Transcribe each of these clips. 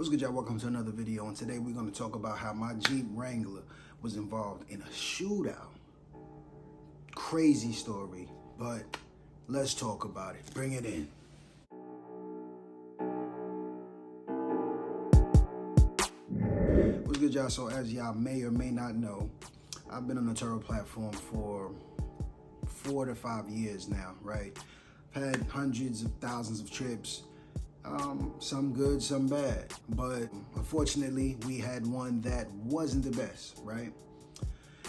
What's good, y'all? Welcome to another video, and today we're going to talk about how my Jeep Wrangler was involved in a shootout. Crazy story, but let's talk about it. Bring it in. What's good, y'all? So as y'all may or may not know, I've been on the Turo platform for 4 to 5 years now, right? I've had hundreds of thousands of trips. Some good, some bad, but unfortunately we had one that wasn't the best, right?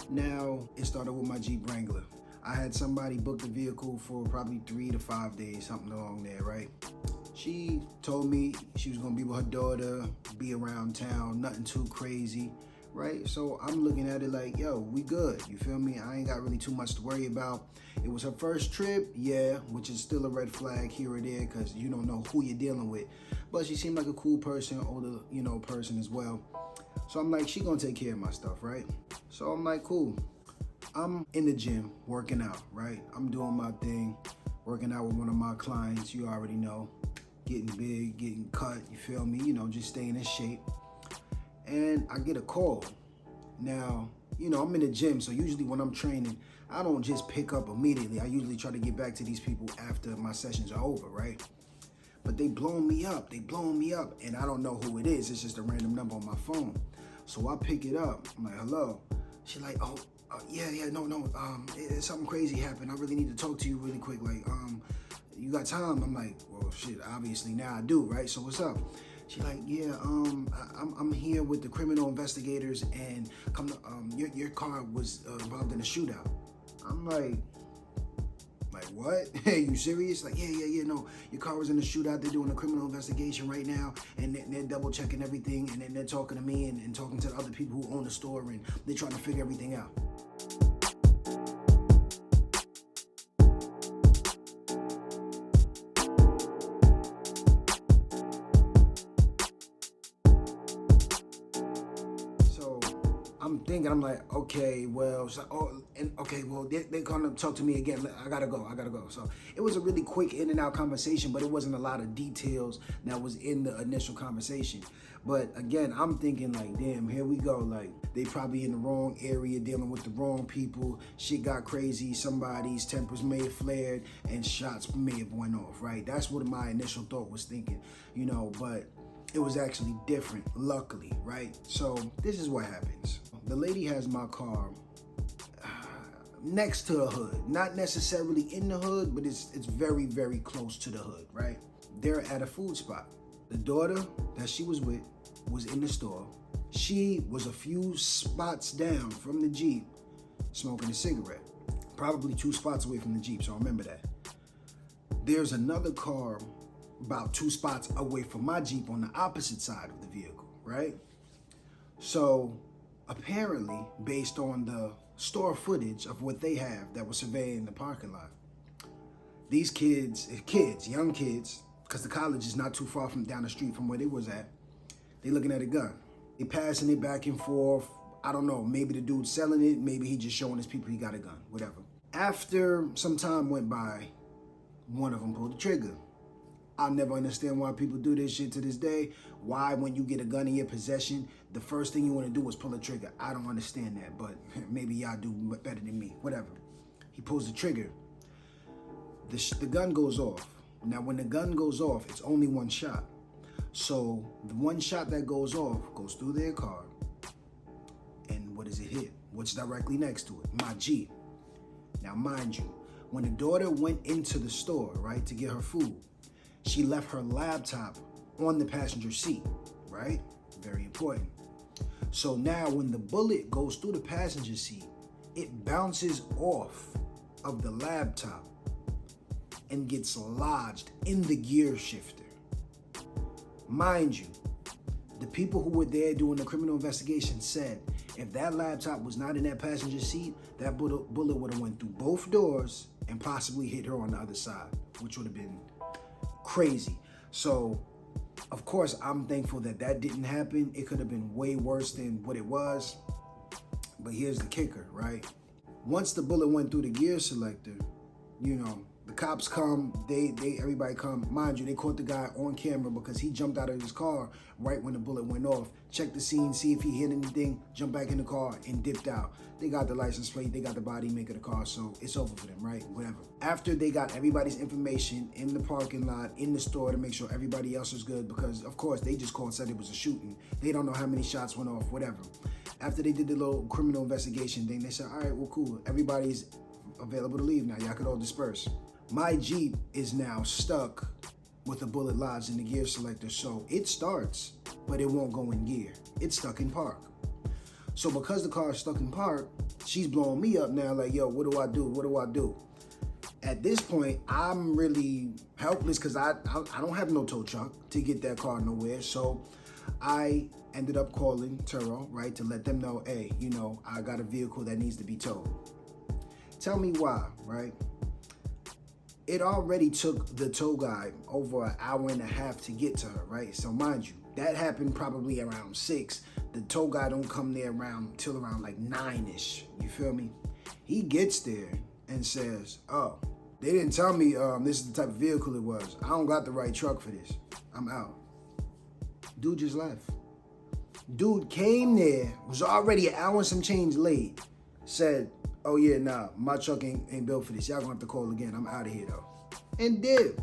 Now, it started with my Jeep Wrangler. I had somebody book the vehicle for probably 3 to 5 days, something along there, right? She told me she was gonna be with her daughter, be around town, nothing too crazy, right? So I'm looking at it like, yo, we good, you feel me? I ain't got really too much to worry about. It was her first trip, yeah, which is still a red flag here or there because you don't know who you're dealing with. But she seemed like a cool person, older, person as well. So I'm like, she gonna take care of my stuff, right? So I'm like, cool. I'm in the gym working out, right? I'm doing my thing, working out with one of my clients, you already know. Getting big, getting cut, you feel me? Just staying in shape. And I get a call. Now, I'm in the gym, so usually when I'm training, I don't just pick up immediately. I usually try to get back to these people after my sessions are over, right? But they blowing me up, and I don't know who it is. It's just a random number on my phone. So I pick it up. I'm like, hello. She's like, no, something crazy happened. I really need to talk to you really quick. Like, you got time? I'm like, well, shit, obviously now I do, right? So what's up? She's like, yeah, I'm here with the criminal investigators, and your car was involved in a shootout. I'm like what? Hey, you serious? Like, yeah, no, your car was in a shootout. They're doing a criminal investigation right now, and they're double checking everything, and then they're talking to me and talking to the other people who own the store, and they're trying to figure everything out. I'm like, okay, well, they're gonna talk to me again. I gotta go. So it was a really quick in and out conversation, but it wasn't a lot of details that was in the initial conversation. But again, I'm thinking like, damn, here we go. Like, they probably in the wrong area, dealing with the wrong people. Shit got crazy. Somebody's tempers may have flared and shots may have went off, right? That's what my initial thought was thinking, but it was actually different, luckily, right? So this is what happens. The lady has my car next to the hood. Not necessarily in the hood, but it's very, very close to the hood, right? They're at a food spot. The daughter that she was with was in the store. She was a few spots down from the Jeep smoking a cigarette. Probably 2 spots away from the Jeep, so remember that. There's another car about 2 spots away from my Jeep on the opposite side of the vehicle, right? So apparently, based on the store footage of what they have that was surveying the parking lot, these young kids, because the college is not too far from down the street from where they was at, they looking at a gun. They passing it back and forth. I don't know, maybe the dude's selling it, maybe he just showing his people he got a gun, whatever. After some time went by, one of them pulled the trigger. I'll never understand why people do this shit to this day. Why, when you get a gun in your possession, the first thing you want to do is pull a trigger. I don't understand that, but maybe y'all do better than me. Whatever. He pulls the trigger. The gun goes off. Now, when the gun goes off, it's only one shot. So the one shot that goes off goes through their car. And what does it hit? What's directly next to it? My Jeep. Now, mind you, when the daughter went into the store, right, to get her food, she left her laptop on the passenger seat, right? Very important. So now when the bullet goes through the passenger seat, it bounces off of the laptop and gets lodged in the gear shifter. Mind you, the people who were there doing the criminal investigation said if that laptop was not in that passenger seat, that bullet would have went through both doors and possibly hit her on the other side, which would have been crazy. So, of course, I'm thankful that didn't happen. It could have been way worse than what it was. But here's the kicker, right? Once the bullet went through the gear selector, The cops come, everybody come. Mind you, they caught the guy on camera because he jumped out of his car right when the bullet went off. Checked the scene, see if he hit anything, jumped back in the car and dipped out. They got the license plate, they got the body make of the car, so it's over for them, right? Whatever. After they got everybody's information in the parking lot, in the store to make sure everybody else was good, because of course they just called and said it was a shooting. They don't know how many shots went off, whatever. After they did the little criminal investigation thing, they said, all right, well, cool. Everybody's available to leave now. Y'all could all disperse. My Jeep is now stuck with a bullet lodged in the gear selector, so it starts, but it won't go in gear. It's stuck in park. So because the car is stuck in park, she's blowing me up now like, yo, what do I do? What do I do? At this point, I'm really helpless because I don't have no tow truck to get that car nowhere. So I ended up calling Turo, right, to let them know, hey, you know, I got a vehicle that needs to be towed. Tell me why, right? It already took the tow guy over an hour and a half to get to her, right? So mind you, that happened probably around 6. The tow guy don't come there till around like 9-ish, you feel me? He gets there and says, oh, they didn't tell me this is the type of vehicle it was. I don't got the right truck for this. I'm out. Dude just left. Dude came there, was already an hour and some change late, said, oh yeah, nah, my truck ain't built for this. Y'all gonna have to call again. I'm out of here though. And did.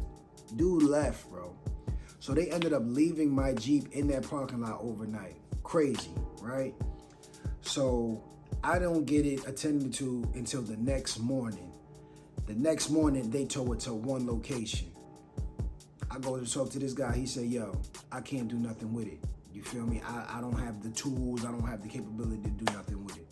Dude left, bro. So they ended up leaving my Jeep in that parking lot overnight. Crazy, right? So I don't get it attended to until the next morning. The next morning, they tow it to one location. I go to talk to this guy. He said, yo, I can't do nothing with it. You feel me? I don't have the tools. I don't have the capability to do nothing with it.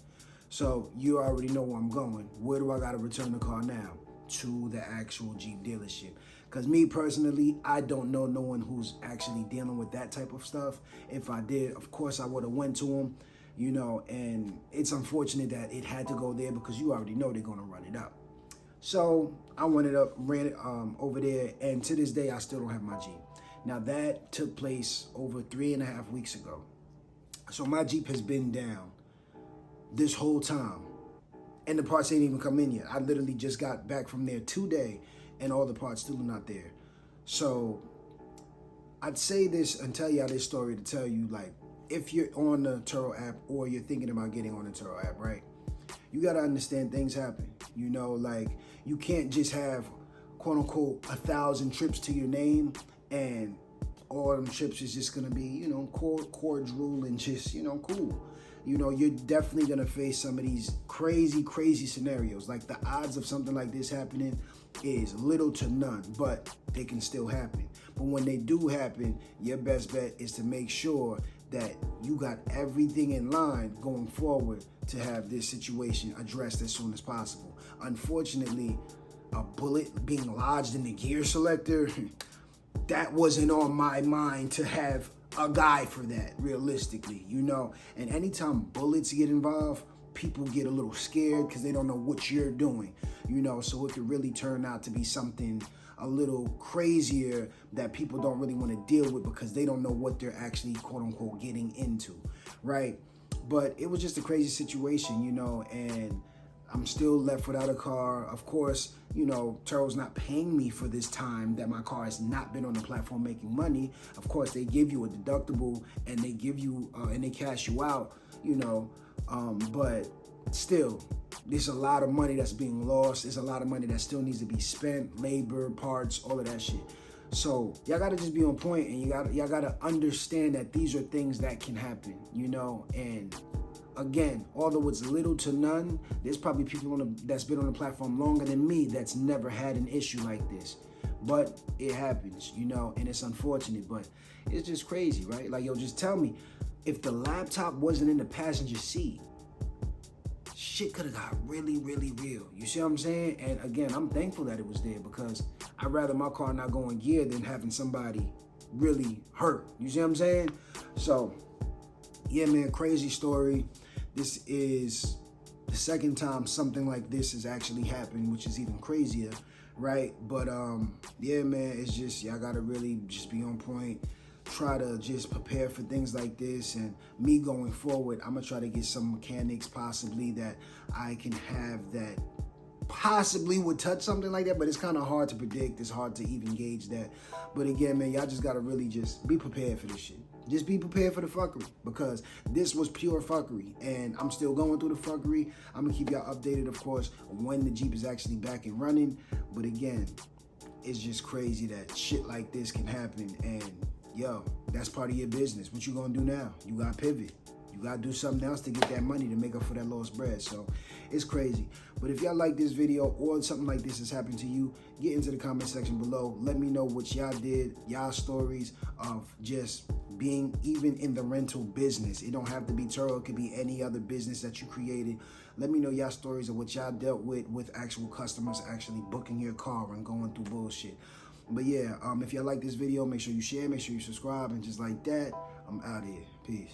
So you already know where I'm going. Where do I got to return the car now? To the actual Jeep dealership. Because me personally, I don't know no one who's actually dealing with that type of stuff. If I did, of course, I would have went to them, you know, and it's unfortunate that it had to go there because you already know they're going to run it up. So I ran it over there, and to this day, I still don't have my Jeep. Now that took place over 3.5 weeks ago. So my Jeep has been down this whole time, and the parts ain't even come in yet. I literally just got back from there today, and all the parts still are not there. So I'd say this and tell y'all this story to tell you, like, if you're on the Turo app or you're thinking about getting on the Turo app, right? You gotta understand things happen. You know, like, you can't just have, quote unquote, 1,000 trips to your name and all them trips is just gonna be, you know, cordial and just, you know, cool. You know, you're definitely gonna face some of these crazy, crazy scenarios. Like, the odds of something like this happening is little to none, but they can still happen. But when they do happen, your best bet is to make sure that you got everything in line going forward to have this situation addressed as soon as possible. Unfortunately, a bullet being lodged in the gear selector, that wasn't on my mind to have a guy for that, realistically, you know. And anytime bullets get involved, people get a little scared because they don't know what you're doing, you know. So it could really turn out to be something a little crazier that people don't really want to deal with because they don't know what they're actually, quote unquote, getting into, right? But it was just a crazy situation, you know, and I'm still left without a car. Of course, you know, Turo's not paying me for this time that my car has not been on the platform making money. Of course, they give you a deductible and they give you, and they cash you out, you know, but still, there's a lot of money that's being lost. There's a lot of money that still needs to be spent, labor, parts, all of that shit. So y'all gotta just be on point, and y'all gotta understand that these are things that can happen, you know. And again, although it's little to none, there's probably people that's been on the platform longer than me that's never had an issue like this. But it happens, you know, and it's unfortunate, but it's just crazy, right? Like, yo, just tell me, if the laptop wasn't in the passenger seat, shit could have got really, really real. You see what I'm saying? And again, I'm thankful that it was there because I'd rather my car not go in gear than having somebody really hurt. You see what I'm saying? So, yeah, man, crazy story. This is the second time something like this has actually happened, which is even crazier, right? But yeah, man, it's just, y'all gotta really just be on point. Try to just prepare for things like this. And me going forward, I'm gonna try to get some mechanics possibly that I can have that possibly would touch something like that, but it's kind of hard to predict. It's hard to even gauge that. But again, man, y'all just gotta really just be prepared for this shit. Just be prepared for the fuckery, because this was pure fuckery, and I'm still going through the fuckery. I'm gonna keep y'all updated, of course, when the Jeep is actually back and running. But again, it's just crazy that shit like this can happen, and yo, that's part of your business. What you gonna do now? You gotta pivot. You gotta do something else to get that money to make up for that lost bread. So it's crazy. But if y'all like this video or something like this has happened to you, get into the comment section below. Let me know what y'all did, y'all stories of just being even in the rental business. It don't have to be Turo, it could be any other business that you created. Let me know y'all stories of what y'all dealt with actual customers actually booking your car and going through bullshit. But yeah, if y'all like this video, make sure you share, make sure you subscribe, and just like that, I'm out of here. Peace.